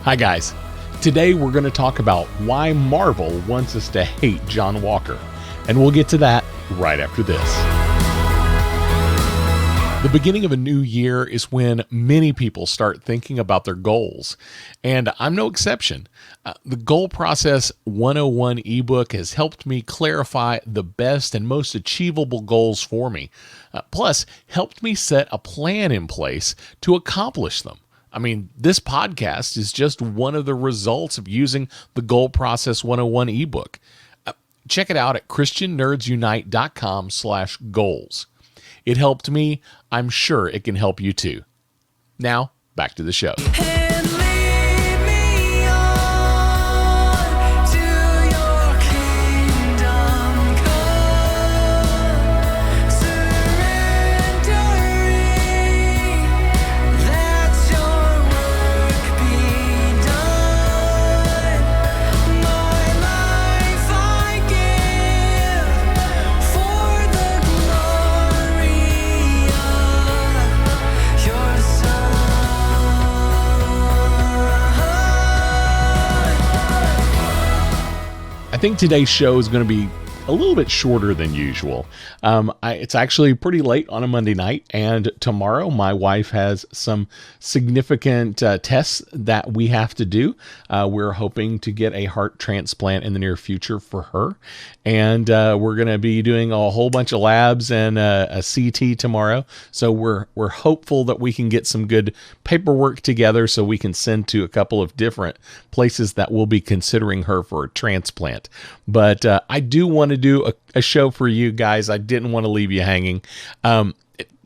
Hi guys, today we're going to talk about why Marvel wants us to hate John Walker, and we'll get to that right after this. The beginning of a new year is when many people start thinking about their goals, and I'm no exception. The Goal Process 101 ebook has helped me clarify the best and most achievable goals for me, plus helped me set a plan in place to accomplish them. I mean, this podcast is just one of the results of using the Goal Process 101 ebook. Check it out at christiannerdsunite.com/goals. It helped me. I'm sure it can help you too. Now, back to the show. I think today's show is going to be a little bit shorter than usual. It's actually pretty late on a Monday night, and tomorrow my wife has some significant tests that we have to do. We're hoping to get a heart transplant in the near future for her, and we're going to be doing a whole bunch of labs and a CT tomorrow. So we're hopeful that we can get some good paperwork together so we can send to a couple of different places that will be considering her for a transplant. But I do want to do a show for you guys. I didn't want to leave you hanging.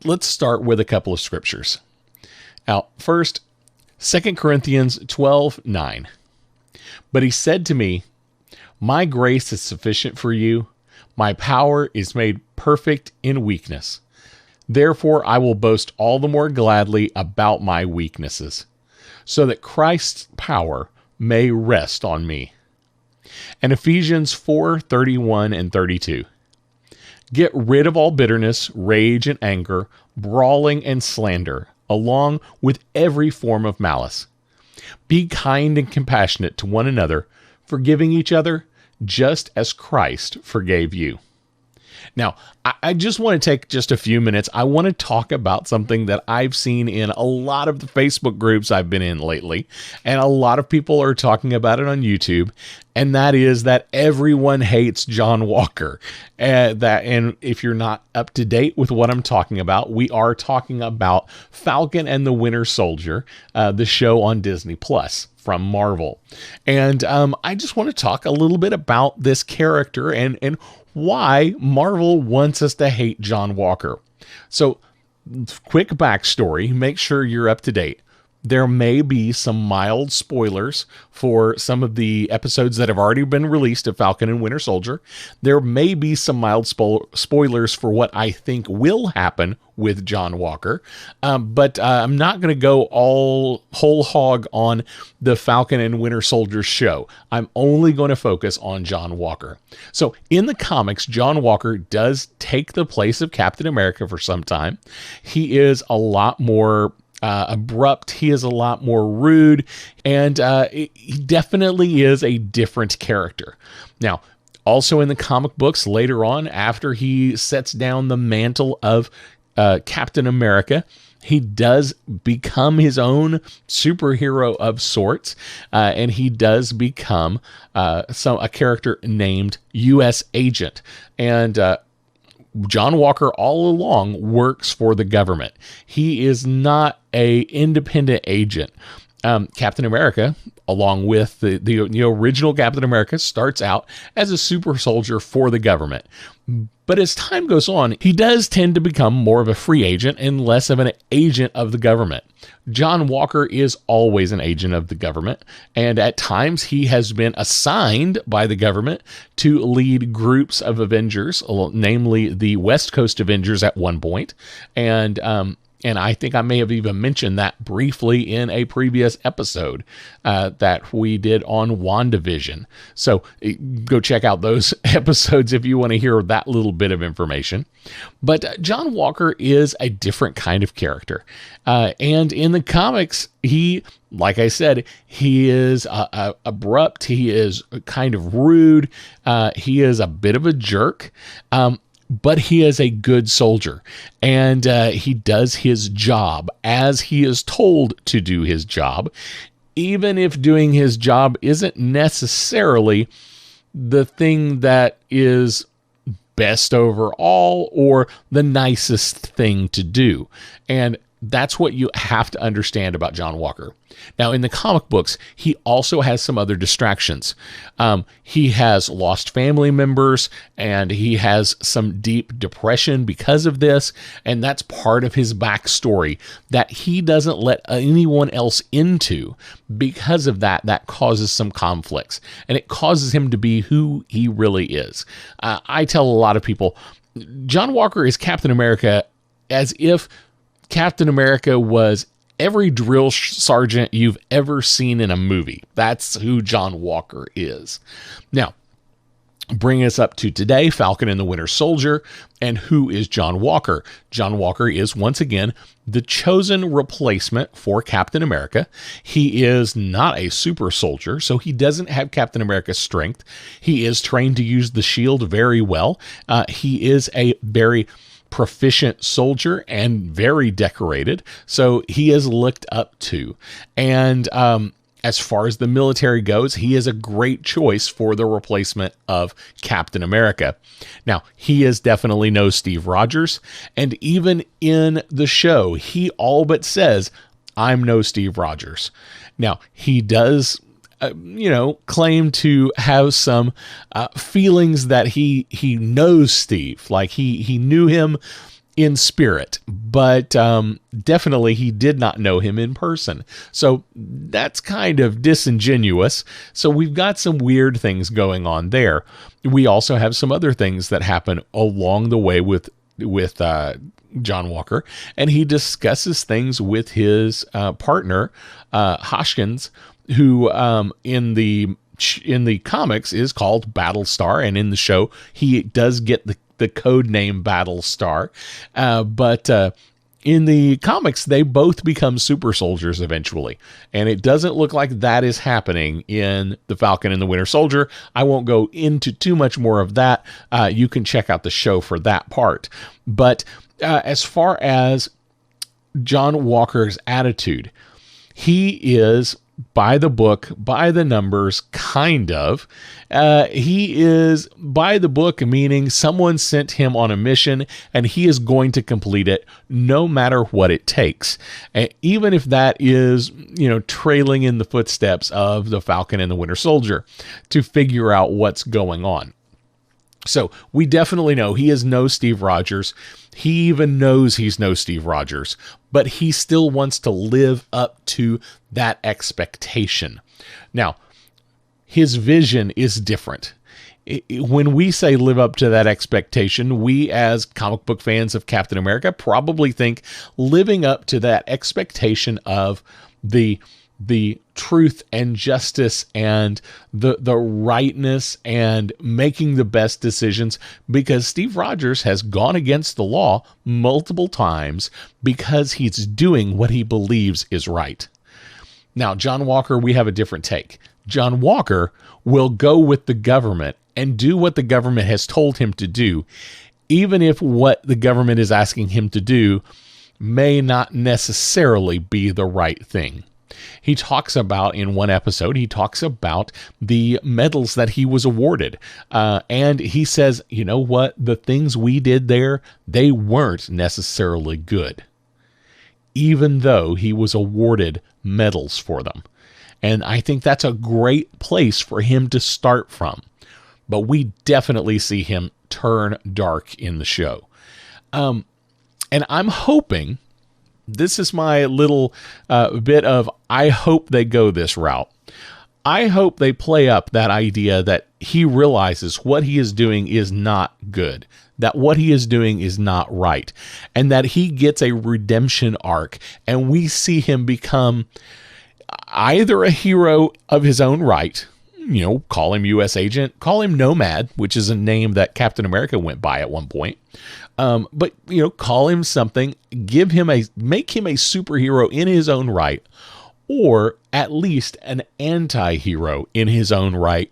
Let's start with a couple of scriptures. Now, first, 2 Corinthians 12:9. But he said to me, "My grace is sufficient for you. My power is made perfect in weakness. Therefore, I will boast all the more gladly about my weaknesses, so that Christ's power may rest on me." And Ephesians 4:31 and 32. Get rid of all bitterness, rage, and anger, brawling and slander, along with every form of malice. Be kind and compassionate to one another, forgiving each other, just as Christ forgave you. Now, I just want to take just a few minutes. I want to talk about something that I've seen in a lot of the Facebook groups I've been in lately, and a lot of people are talking about it on YouTube, and that is that everyone hates John Walker. And if you're not up to date with what I'm talking about, we are talking about Falcon and the Winter Soldier, the show on Disney Plus from Marvel. And I just want to talk a little bit about this character and why Marvel wants us to hate John Walker. So, quick backstory, make sure you're up to date. There may be some mild spoilers for some of the episodes that have already been released of Falcon and Winter Soldier. There may be some mild spoilers for what I think will happen with John Walker. But I'm not going to go all whole hog on the Falcon and Winter Soldier show. I'm only going to focus on John Walker. So in the comics, John Walker does take the place of Captain America for some time. He is a lot more abrupt. He is a lot more rude, and he definitely is a different character. Now, also in the comic books later on, after he sets down the mantle of Captain America, he does become his own superhero of sorts, and he does become a character named U.S. Agent. And John Walker all along works for the government. He is not an independent agent. Captain America, along with the original Captain America, starts out as a super soldier for the government. But as time goes on, he does tend to become more of a free agent and less of an agent of the government. John Walker is always an agent of the government, and at times he has been assigned by the government to lead groups of Avengers, namely the West Coast Avengers at one point, and And I think I may have even mentioned that briefly in a previous episode that we did on WandaVision. So go check out those episodes if you want to hear that little bit of information. But John Walker is a different kind of character. And in the comics, he, like I said, he is abrupt. He is kind of rude. He is a bit of a jerk. But he is a good soldier, and he does his job as he is told to do his job, even if doing his job isn't necessarily the thing that is best overall or the nicest thing to do. And that's what you have to understand about John Walker. Now, in the comic books, he also has some other distractions. He has lost family members, and he has some deep depression because of this, and that's part of his backstory that he doesn't let anyone else into. Because of that, that causes some conflicts, and it causes him to be who he really is. I tell a lot of people, John Walker is Captain America as if Captain America was every drill sergeant you've ever seen in a movie. That's who John Walker is. Now, bring us up to today, Falcon and the Winter Soldier. And who is John Walker? John Walker is, once again, the chosen replacement for Captain America. He is not a super soldier, so he doesn't have Captain America's strength. He is trained to use the shield very well. He is a very proficient soldier and very decorated, so he is looked up to. And as far as the military goes, he is a great choice for the replacement of Captain America. Now, he is definitely no Steve Rogers, and even in the show, he all but says, "I'm no Steve Rogers." Now, he does claim to have some feelings that he knows Steve, like he knew him in spirit, but definitely he did not know him in person. So that's kind of disingenuous. So we've got some weird things going on there. We also have some other things that happen along the way with John Walker, and he discusses things with his partner, Hoskins, who in the comics is called Battlestar, and in the show he does get the code name Battlestar, but in the comics they both become super soldiers eventually, and it doesn't look like that is happening in the Falcon and the Winter Soldier. I won't go into too much more of that. You can check out the show for that part. But as far as John Walker's attitude, he is by the book, by the numbers, kind of. He is by the book, meaning someone sent him on a mission and he is going to complete it no matter what it takes. Even if that is, trailing in the footsteps of the Falcon and the Winter Soldier to figure out what's going on. So we definitely know he is no Steve Rogers. He even knows he's no Steve Rogers, but he still wants to live up to that expectation. Now, his vision is different. When we say live up to that expectation, we as comic book fans of Captain America probably think living up to that expectation of the truth and justice and the rightness and making the best decisions, because Steve Rogers has gone against the law multiple times because he's doing what he believes is right. Now, John Walker, we have a different take. John Walker will go with the government and do what the government has told him to do, even if what the government is asking him to do may not necessarily be the right thing. He talks about, in one episode, the medals that he was awarded. And he says, you know what? The things we did there, they weren't necessarily good, even though he was awarded medals for them. And I think that's a great place for him to start from. But we definitely see him turn dark in the show. And I'm hoping, this is my little bit of, I hope they go this route. I hope they play up that idea that he realizes what he is doing is not good, that what he is doing is not right, and that he gets a redemption arc, and we see him become either a hero of his own right, call him U.S. agent, call him Nomad, which is a name that Captain America went by at one point. But call him something, make him a superhero in his own right, or at least an anti-hero in his own right,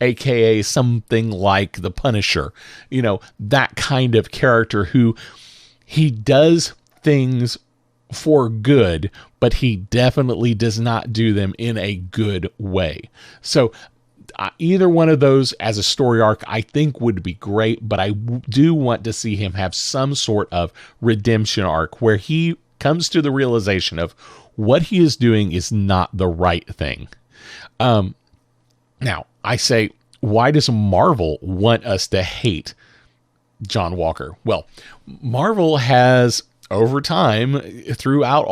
aka something like the Punisher, that kind of character who he does things for good, but he definitely does not do them in a good way. So either one of those as a story arc, I think would be great, but I do want to see him have some sort of redemption arc where he comes to the realization of what he is doing is not the right thing. Now, I say, why does Marvel want us to hate John Walker? Well, Marvel has, over time, throughout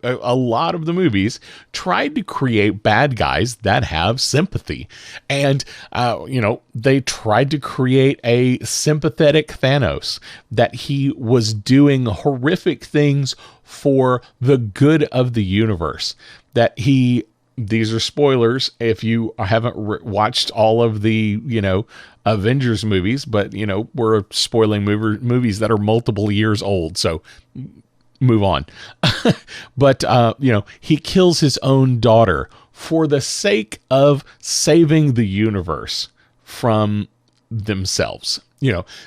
a lot of the movies, tried to create bad guys that have sympathy. And, they tried to create a sympathetic Thanos, that he was doing horrific things for the good of the universe, that these are spoilers if you haven't watched all of the, Avengers movies, but, we're spoiling movies that are multiple years old. So move on. But, he kills his own daughter for the sake of saving the universe from themselves.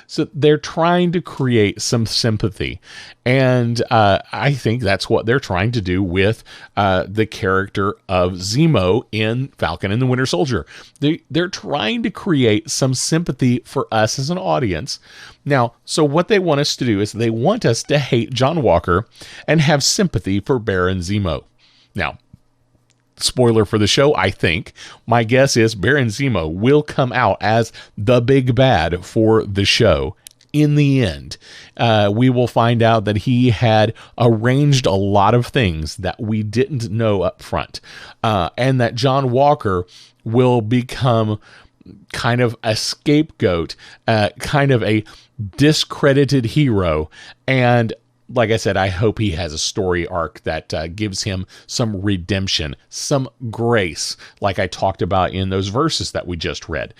So they're trying to create some sympathy. And I think that's what they're trying to do with the character of Zemo in Falcon and the Winter Soldier. They're trying to create some sympathy for us as an audience. Now, so what they want us to do is they want us to hate John Walker and have sympathy for Baron Zemo. Now, spoiler for the show, I think. My guess is Baron Zemo will come out as the big bad for the show. In the end, we will find out that he had arranged a lot of things that we didn't know up front, and that John Walker will become kind of a scapegoat, kind of a discredited hero, and like I said, I hope he has a story arc that gives him some redemption, some grace, like I talked about in those verses that we just read.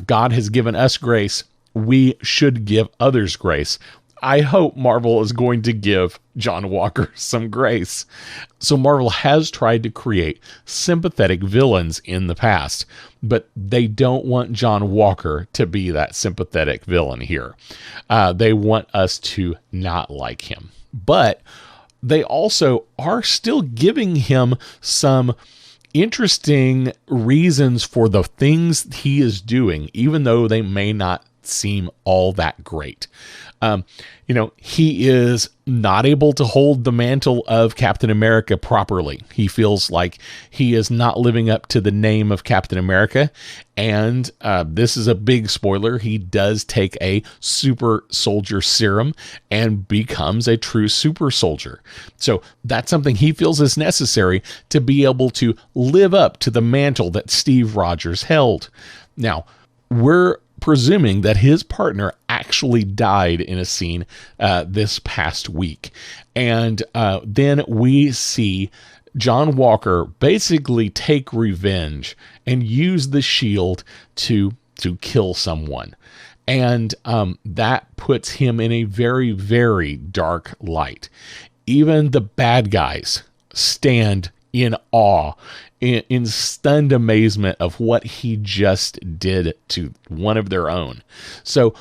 God has given us grace. We should give others grace. I hope Marvel is going to give John Walker some grace. So Marvel has tried to create sympathetic villains in the past, but they don't want John Walker to be that sympathetic villain here. They want us to not like him. But they also are still giving him some interesting reasons for the things he is doing, even though they may not seem all that great. He is not able to hold the mantle of Captain America properly. He feels like he is not living up to the name of Captain America. And this is a big spoiler. He does take a super soldier serum and becomes a true super soldier. So that's something he feels is necessary to be able to live up to the mantle that Steve Rogers held. Now, we're presuming that his partner actually died in a scene this past week. And then we see John Walker basically take revenge and use the shield to kill someone. And that puts him in a very, very dark light. Even the bad guys stand in awe, in stunned amazement of what he just did to one of their own. So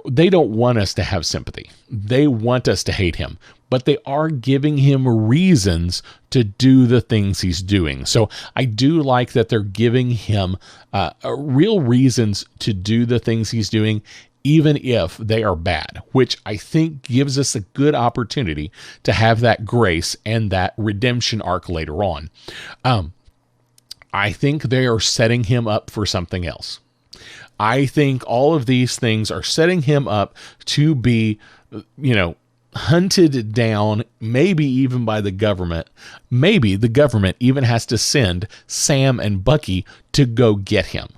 they don't want us to have sympathy. They want us to hate him, but they are giving him reasons to do the things he's doing. So I do like that they're giving him real reasons to do the things he's doing, even if they are bad, which I think gives us a good opportunity to have that grace and that redemption arc later on. I think they are setting him up for something else. I think all of these things are setting him up to be, hunted down, maybe even by the government. Maybe the government even has to send Sam and Bucky to go get him.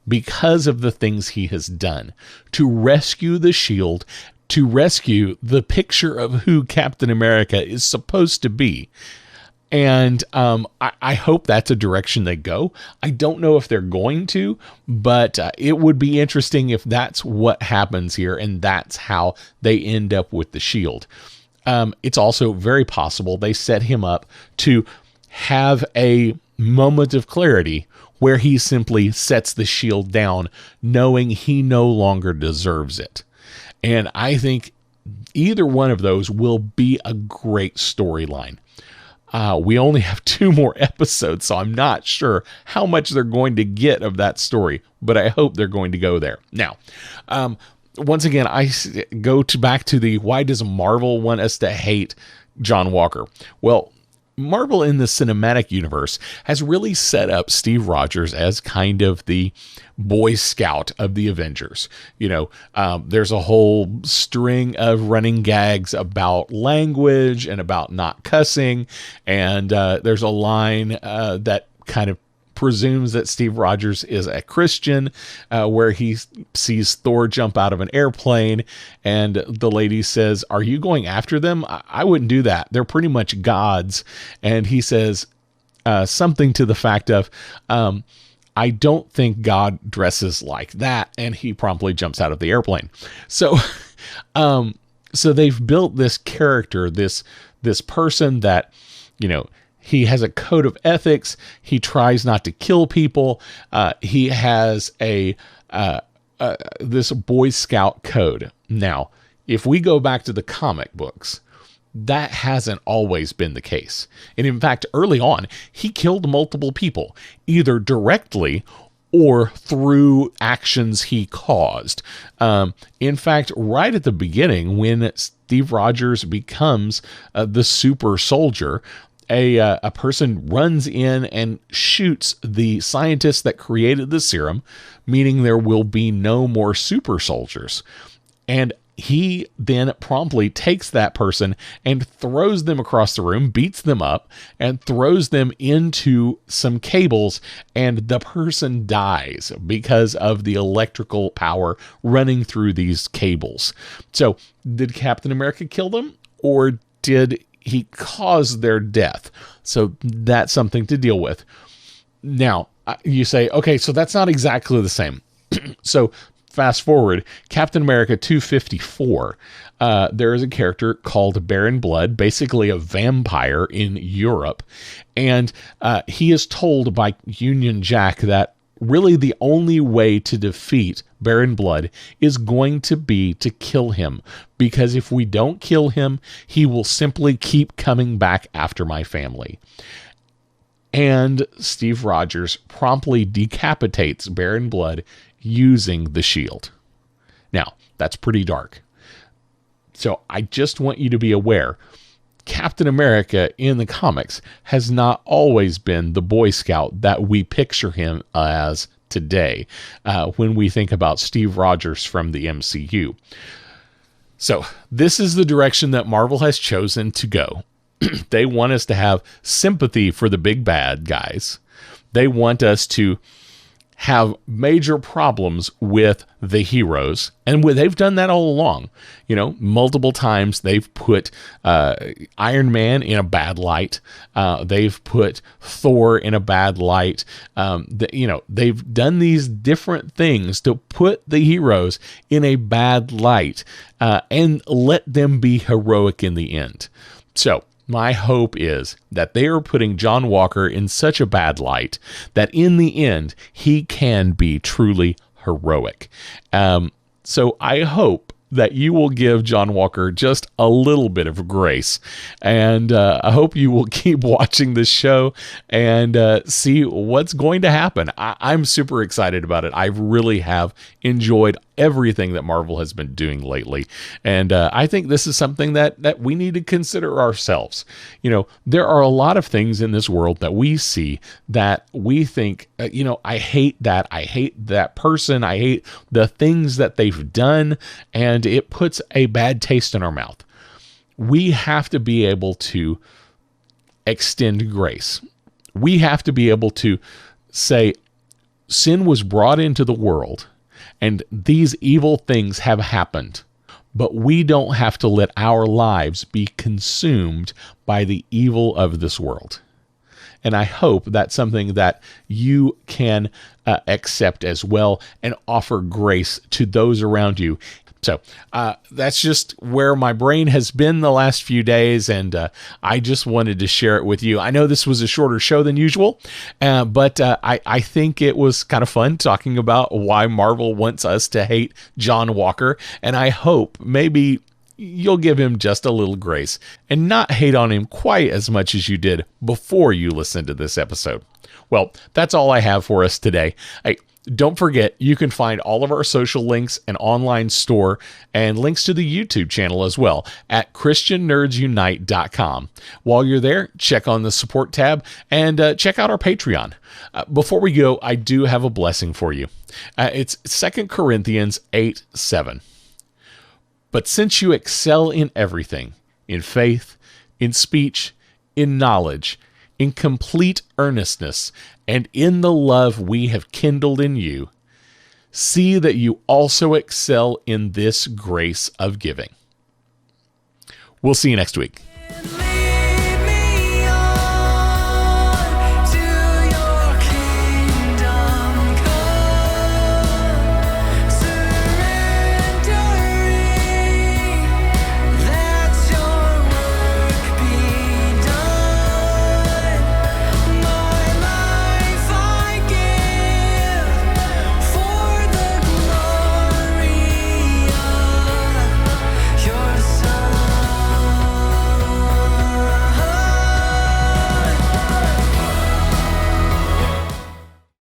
because of the things he has done to rescue the shield, to rescue the picture of who Captain America is supposed to be. And I hope that's a direction they go. I don't know if they're going to, but it would be interesting if that's what happens here and that's how they end up with the shield. It's also very possible they set him up to have a moment of clarity where he simply sets the shield down, knowing he no longer deserves it. And I think either one of those will be a great storyline. We only have 2 more episodes, so I'm not sure how much they're going to get of that story, but I hope they're going to go there. Now, once again, I go back to the why does Marvel want us to hate John Walker? Well, Marvel in the cinematic universe has really set up Steve Rogers as kind of the Boy Scout of the Avengers. There's a whole string of running gags about language and about not cussing. And there's a line that kind of presumes that Steve Rogers is a Christian, where he sees Thor jump out of an airplane and the lady says, "Are you going after them? I wouldn't do that. They're pretty much gods." And he says something to the fact of, "I don't think God dresses like that." And he promptly jumps out of the airplane. So, so they've built this character, this person that, he has a code of ethics. He tries not to kill people. He has this Boy Scout code. Now, if we go back to the comic books, that hasn't always been the case. And in fact, early on, he killed multiple people, either directly or through actions he caused. In fact, right at the beginning, when Steve Rogers becomes the super soldier, a person runs in and shoots the scientist that created the serum, meaning there will be no more super soldiers. And he then promptly takes that person and throws them across the room, beats them up, and throws them into some cables, and the person dies because of the electrical power running through these cables. So, did Captain America kill them, or did he caused their death? So that's something to deal with. Now, you say, okay, so that's not exactly the same. So fast forward, Captain America 254, there is a character called Baron Blood, basically a vampire in Europe. And he is told by Union Jack that really the only way to defeat Baron Blood is going to be to kill him, because if we don't kill him, he will simply keep coming back after my family. And Steve Rogers promptly decapitates Baron Blood using the shield. Now, that's pretty dark. So I just want you to be aware, Captain America in the comics has not always been the Boy Scout that we picture him as today, when we think about Steve Rogers from the MCU. So this is the direction that Marvel has chosen to go. They want us to have sympathy for the big bad guys. They want us to have major problems with the heroes, and they've done that all along. Multiple times they've put Iron Man in a bad light. They've put Thor in a bad light. They've done these different things to put the heroes in a bad light, and let them be heroic in the end. So my hope is that they are putting John Walker in such a bad light that in the end, he can be truly heroic. So I hope that you will give John Walker just a little bit of grace. And I hope you will keep watching this show and see what's going to happen. I'm super excited about it. I really have enjoyed everything that Marvel has been doing lately. And I think this is something that we need to consider ourselves. There are a lot of things in this world that we see that we think, I hate that. I hate that person. I hate the things that they've done. And it puts a bad taste in our mouth. We have to be able to extend grace. We have to be able to say, Sin was brought into the world, and these evil things have happened. But we don't have to let our lives be consumed by the evil of this world. And I hope that's something that you can accept as well and offer grace to those around you. So that's just where my brain has been the last few days, and I just wanted to share it with you. I know this was a shorter show than usual, but I think it was kind of fun talking about why Marvel wants us to hate John Walker, and I hope maybe you'll give him just a little grace and not hate on him quite as much as you did before you listened to this episode. Well, that's all I have for us today. Don't forget, you can find all of our social links and online store and links to the YouTube channel as well at ChristianNerdsUnite.com. While you're there, check on the support tab and check out our Patreon. Before we go, I do have a blessing for you. It's 2 Corinthians 8:7. But since you excel in everything, in faith, in speech, in knowledge, in complete earnestness, and in the love we have kindled in you, see that you also excel in this grace of giving. We'll see you next week.